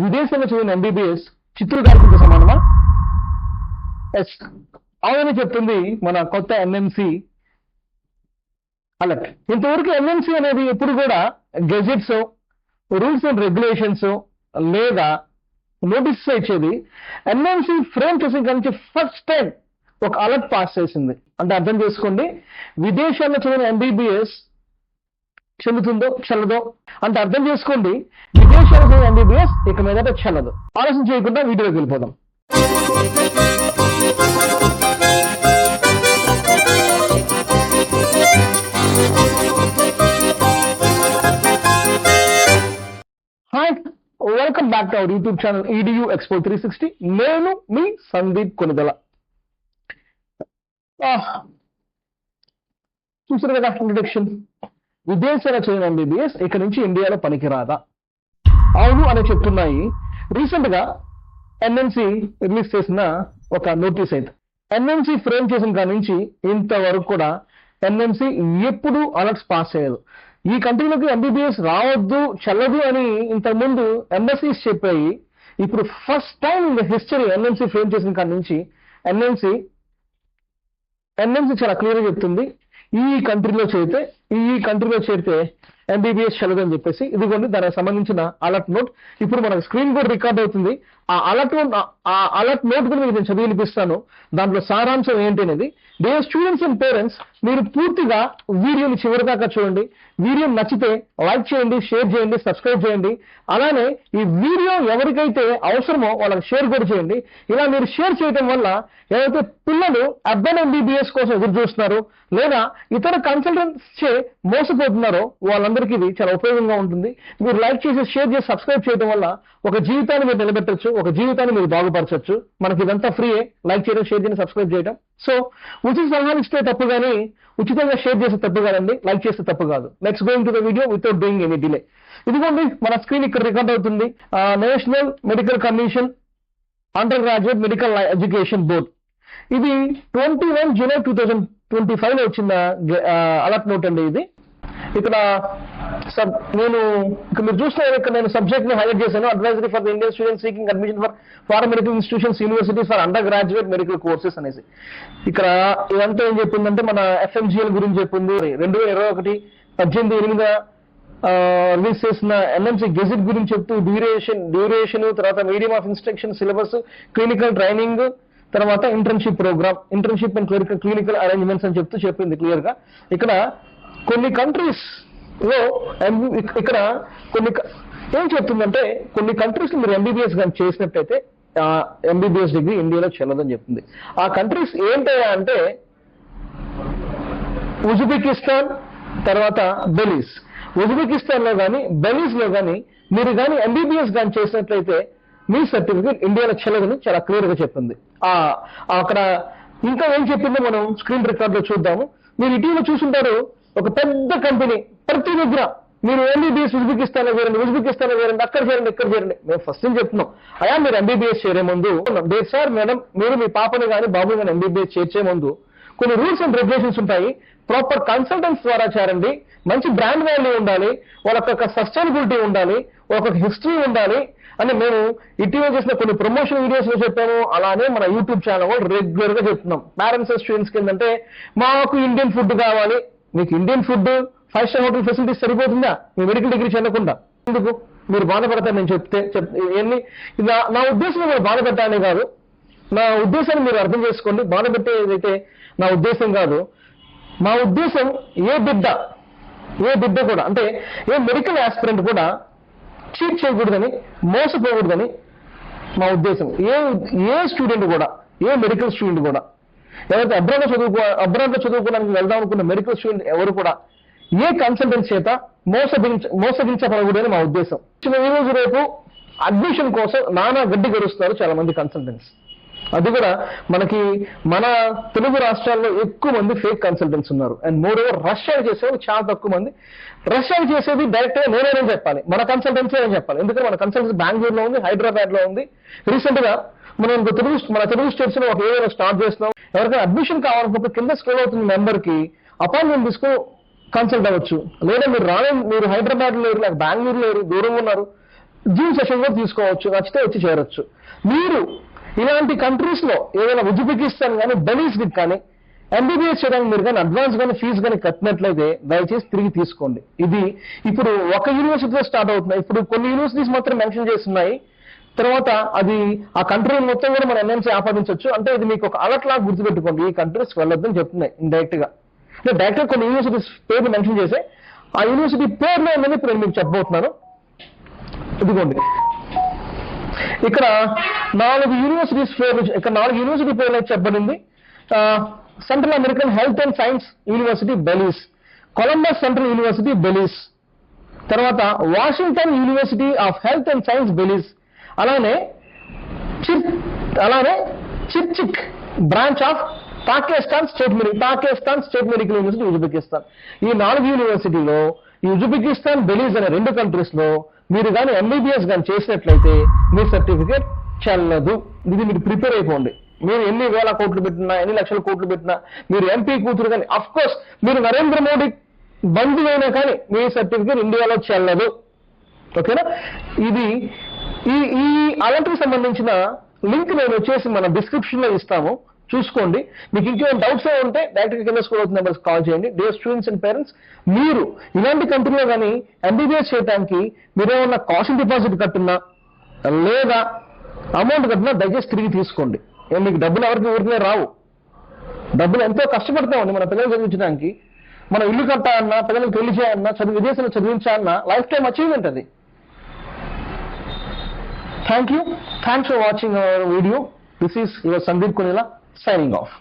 విదేశాల్లో చదివిన ఎంబీబీఎస్ చిత్తూరు గారికి సమానమా? ఎస్, అవునని చెప్తుంది మన కొత్త ఎన్ఎంసి అలర్ట్. ఇంతవరకు ఎన్ఎంసి అనేది ఎప్పుడు కూడా గెజెట్స్, రూల్స్ అండ్ రెగ్యులేషన్స్ లేదా నోటీసెస్ ఇచ్చేది. ఎన్ఎంసి ఫ్రేమ్ చేసిన నుంచి ఫస్ట్ టైం ఒక అలర్ట్ పాస్ చేసింది. అంటే అర్థం చేసుకోండి, విదేశాల్లో చదివిన ఎంబీబీఎస్ చెల్లుతుందో చెల్లదో అంటే అర్థం చేసుకోండి, విదేశాల్లో చదివిన ఎంబీబీఎస్ ఇక మీదట చెల్లదు. ఆలోచన చేయకుండా వీడియోకి వెళ్ళిపోదాం. Hi, welcome back to our YouTube channel EDU Expo 360. నేను మీ సందీప్ కొనిదల. చూసారు కదా ఇంట్రడక్షన్. విదేశాల చదివిన ఎంబీబీఎస్ ఇక్కడ నుంచి ఇండియాలో పనికిరాదా? అవును అని చెప్తున్నాయి. రీసెంట్ గా ఎన్ఎంసి రిలీజ్ చేసిన ఒక నోటీస్ అయితే, ఎన్ఎంసి ఫ్రేమ్ చేసిన కాడి నుంచి ఇంతవరకు కూడా ఎన్ఎంసి ఎప్పుడు అలర్ట్స్ పాస్ చేయదు. ఈ కంట్రీలోకి ఎంబీబీఎస్ రావద్దు, చెల్లదు అని ఇంతకుముందు ఎంబసీస్ చెప్పాయి. ఇప్పుడు first time in the history NMC frame చేసిన కాడి నుంచి ఎన్ఎంసి చాలా క్లియర్గా చెప్తుంది, ఈ కంట్రీలో చేరితే ఎంబీబీఎస్ చెల్లదని చెప్పేసి. ఇదిగోండి దానికి సంబంధించిన అలర్ట్ నోట్. ఇప్పుడు మనకు స్క్రీన్ కూడా రికార్డ్ అవుతుంది. ఆ అలర్ట్ నోట్ కూడా మీకు నేను చదివి వినిపిస్తాను. దాంట్లో సారాంశం ఏంటి అనేది. డియర్ స్టూడెంట్స్ అండ్ పేరెంట్స్, మీరు పూర్తిగా వీడియోని చివరి దాకా చూడండి. వీడియో నచ్చితే లైక్ చేయండి, షేర్ చేయండి, సబ్స్క్రైబ్ చేయండి. అలానే ఈ వీడియో ఎవరికైతే అవసరమో వాళ్ళకి షేర్ కూడా చేయండి. ఇలా మీరు షేర్ చేయడం వల్ల ఏదైతే పిల్లలు అర్బన్ ఎంబీబీఎస్ కోసం ఎదురు చూస్తున్నారో లేదా ఇతర కన్సల్టెంట్స్ చే మోసపోతున్నారో వాళ్ళందరికీ ఇది చాలా ఉపయోగంగా ఉంటుంది. మీరు లైక్ చేసి, షేర్ చేసి, సబ్స్క్రైబ్ చేయడం వల్ల ఒక జీవితాన్ని మీరు నిలబెట్టచ్చు, ఒక జీవితాన్ని మీరు బాగుపరచచ్చు. మనకి ఇదంతా ఫ్రీయే, లైక్ చేయడం, షేర్ చేయడం, సబ్స్క్రైబ్ చేయడం. సో ఉచిత సలహాలు ఇస్తే తప్పు కానీ ఉచితంగా షేర్ చేస్తే తప్పు కాదండి, లైక్ చేస్తే తప్పు కాదు. Next going to the video without doing any delay. ఇదిగోండి మన స్క్రీన్ ఇక్కడ రికార్డ్ అవుతుంది. National medical commission under graduate medical education board, ఇది 21 జూలై 2025 లో వచ్చిన అలర్ట్ నోట్ అండి. ఇది ఇక్కడ మీరు చూస్తే ఇక్కడ నేను సబ్జెక్ట్ ని హైలైట్ చేశాను. Advisory for the Indian students seeking admission for foreign medical institutions, universities for under graduate medical courses అనేసి. ఇక్కడ ఇదంతా ఏం చెప్పిందంటే మన FMGL గురించి చెప్పింది. 2021-18 రిలీజ్ చేసిన ఎన్ఎంసి గెజెట్ గురించి చెప్తూ డ్యూరేషన్, తర్వాత medium of instruction, syllabus, clinical training, తర్వాత internship program, internship and clinical arrangements అని చెప్పింది క్లియర్ గా. ఇక్కడ కొన్ని కంట్రీస్ లో ఇక్కడ ఏం చెప్తుందంటే, కొన్ని కంట్రీస్ లో మీరు ఎంబీబీఎస్ కానీ చేసినట్టయితే ఎంబీబీఎస్ డిగ్రీ ఇండియాలో చెల్లదని చెప్తుంది. ఆ కంట్రీస్ ఏంటయ్యా అంటే ఉజ్బెకిస్తాన్, తర్వాత బెలీజ్. ఉజ్బెకిస్తాన్ లో కానీ బెలీజ్ లో కానీ మీరు కానీ ఎంబీబీఎస్ కానీ చేసినట్లయితే మీ సర్టిఫికేట్ ఇండియాలో చెల్లదని చాలా క్లియర్ గా చెప్పింది. అక్కడ ఇంకా ఏం చెప్పిందో మనం స్క్రీన్ రికార్డ్ లో చూద్దాము. మీరు ఇటీవల చూసుంటారు, ఒక పెద్ద కంపెనీ ప్రతి దగ్గర మీరు ఎంబీబీఎస్ ఉజ్బెకిస్తాన్ లో చేరండి, అక్కడ చేరండి, ఇక్కడ చేరండి. మేము ఫస్ట్ నుంచి చెప్తున్నాం, అయా మీరు ఎంబీబీఎస్ చేరే ముందు సార్ మేడం మీరు మీ పాపని కానీ బాబుని కానీ ఎంబీబీఎస్ చేర్చే ముందు కొన్ని రూల్స్ అండ్ రెగ్యులేషన్స్ ఉంటాయి. ప్రాపర్ కన్సల్టెంట్స్ ద్వారా చేరండి, మంచి బ్రాండ్ వాల్యూ ఉండాలి, వాళ్ళకొక సస్టైనబిలిటీ ఉండాలి, వాళ్ళకొక హిస్టరీ ఉండాలి అని మేము ఇటీవల చేసిన కొన్ని ప్రమోషన్ వీడియోస్ లో చెప్పాము. అలానే మన యూట్యూబ్ ఛానల్ కూడా రెగ్యులర్ గా చెప్తున్నాం. పేరెంట్స్ స్టూడెంట్స్ ఏంటంటే, మాకు ఇండియన్ ఫుడ్ కావాలి. మీకు Indian food, 5 star hotel facilities సరిపోతుందా మీ మెడికల్ డిగ్రీ చెందకుండా? ఎందుకు మీరు బాధపడతారు నేను చెప్తే నా ఉద్దేశం మీరు బాధపెట్టాలనే కాదు, నా ఉద్దేశాన్ని మీరు అర్థం చేసుకోండి. బాధపెట్టేదైతే నా ఉద్దేశం కాదు. మా ఉద్దేశం ఏ బిడ్డ కూడా, అంటే ఏ మెడికల్ ఆస్పిరెంట్ కూడా చీట్ చేయకూడదని, మోసపోకూడదని మా ఉద్దేశం. ఏ స్టూడెంట్ కూడా, ఏ మెడికల్ స్టూడెంట్ కూడా, ఎవరైతే అబ్రాడ్ లో చదువుకోవడానికి వెళ్దాం అనుకున్న మెడికల్ స్టూడెంట్ ఎవరు కూడా ఏ కన్సల్టెంట్ చేత మోసగించబడకూడదని మా ఉద్దేశం. ఈ రోజు రేపు అడ్మిషన్ కోసం నానా గడ్డి గడుస్తున్నారు చాలా మంది కన్సల్టెంట్స్. అది కూడా మన తెలుగు రాష్ట్రాల్లో ఎక్కువ మంది ఫేక్ కన్సల్టెంట్స్ ఉన్నారు. అండ్ మోర్ ఓవర్ రష్యాలు చేసేవాళ్ళు చాలా తక్కువ మంది. రష్యాలు చేసేది డైరెక్ట్ గా నేనేం చెప్పాలి, మన కన్సల్టెన్సీ ఏం చెప్పాలి. ఎందుకంటే మన కన్సల్టెన్సీ బెంగళూరులో ఉంది, హైదరాబాద్ లో ఉంది. రీసెంట్ గా మన తెలుగు స్టేట్స్ లో ఒక ఏరియాలో స్టార్ట్ చేస్తున్నాం. ఎవరికైనా అడ్మిషన్ కావాలనుకున్నప్పుడు కింద స్క్రోల్ అవుతున్న నెంబర్ కి అపాయింట్మెంట్ తీసుకుని కన్సల్ట్ అవ్వచ్చు. లేదా మీరు హైదరాబాద్ లో లేరు, లేక బెంగళూరులో లేరు, దూరంగా ఉన్నారు, జూమ్ సెషన్ కూడా తీసుకోవచ్చు, నచ్చితే వచ్చి చేరొచ్చు. మీరు ఇలాంటి కంట్రీస్ లో ఏదైనా ఉజ్బెకిస్తాన్ కానీ బెలీజ్ కానీ ఎంబీబీఎస్ చేయడానికి మీరు కానీ అడ్వాన్స్ కానీ ఫీజు కానీ కట్టినట్లయితే దయచేసి తిరిగి తీసుకోండి. ఇది ఇప్పుడు ఒక యూనివర్సిటీలో స్టార్ట్ అవుతున్నాయి. ఇప్పుడు కొన్ని యూనివర్సిటీస్ మాత్రం మెన్షన్ చేస్తున్నాయి. తర్వాత అది ఆ కంట్రీ మొత్తం కూడా మనం ఎన్ఎంసీ ఆపాదించవచ్చు. అంటే ఇది మీకు ఒక అలర్ట్ లాగా గుర్తుపెట్టుకోండి, ఈ కంట్రీస్కి వెళ్ళొద్దని చెప్తున్నాయి ఇండైరెక్ట్ గా. అంటే డైరెక్ట్ గా కొన్ని యూనివర్సిటీస్ పేర్లు మెన్షన్ చేసి ఆ యూనివర్సిటీ పేర్లో ఉందని ఇప్పుడు నేను మీకు చెప్పబోతున్నాను. ఇదిగోండి, ఇక్కడ 4 యూనివర్సిటీస్ పేర్లు, ఇక్కడ 4 యూనివర్సిటీ పేర్లు అయితే చెప్పబడింది. Central American Health and Science University Belize, Columbus Central University Belize, తర్వాత Washington University of Health and Science Belize, అలానే Chirchik branch of Pakistan State Medical University Uzbekistan. ఈ 4 యూనివర్సిటీలో ఈ ఉజ్బెకిస్తాన్ బెలీజ్ అనే 2 కంట్రీస్ లో మీరు కానీ ఎంబీబీఎస్ కానీ చేసినట్లయితే మీ సర్టిఫికేట్ చెల్లదు. ఇది మీరు ప్రిపేర్ అయిపోండి. మీరు ఎన్ని వేల కోట్లు పెట్టినా, ఎన్ని లక్షల కోట్లు పెట్టినా, మీరు ఎంపీ కూతురు కానీ, అఫ్ కోర్స్ మీరు నరేంద్ర మోడీ బంధువైనా కానీ మీ సర్టిఫికేట్ ఇండియాలో చెల్లదు. ఓకేనా? ఇది ఈ అలర్ట్కి సంబంధించిన లింక్ నేను వచ్చేసి మన డిస్క్రిప్షన్ లో ఇస్తాము, చూసుకోండి. మీకు ఇంకేమైనా డౌట్స్ ఉంటే డైరెక్ట్గా కింద స్కూల్ అవుతున్న నెంబర్స్ కాల్ చేయండి. డియర్ స్టూడెంట్స్ అండ్ పేరెంట్స్, మీరు ఇలాంటి కంట్రీలో కానీ ఎంబీబీఎస్ చేయడానికి మీరేమన్నా కాస్ట్ డిపాజిట్ కట్టున్నా లేదా అమౌంట్ కట్టినా దయచేసి తిరిగి తీసుకోండి. మీకు డబ్బులు ఎవరికి ఊరికే రావు. డబ్బులు ఎంతో కష్టపడతామండి మన పిల్లలు చదివించడానికి. మనం ఇల్లు కట్టాలన్నా, పిల్లలకు పెళ్లి చేయాలన్నా, విదేశాల్లో చదివించాలన్నా లైఫ్ టైం అచీవ్మెంట్ అది. Thank you. Thanks for watching our video. This is your Sandeep Kunila signing off.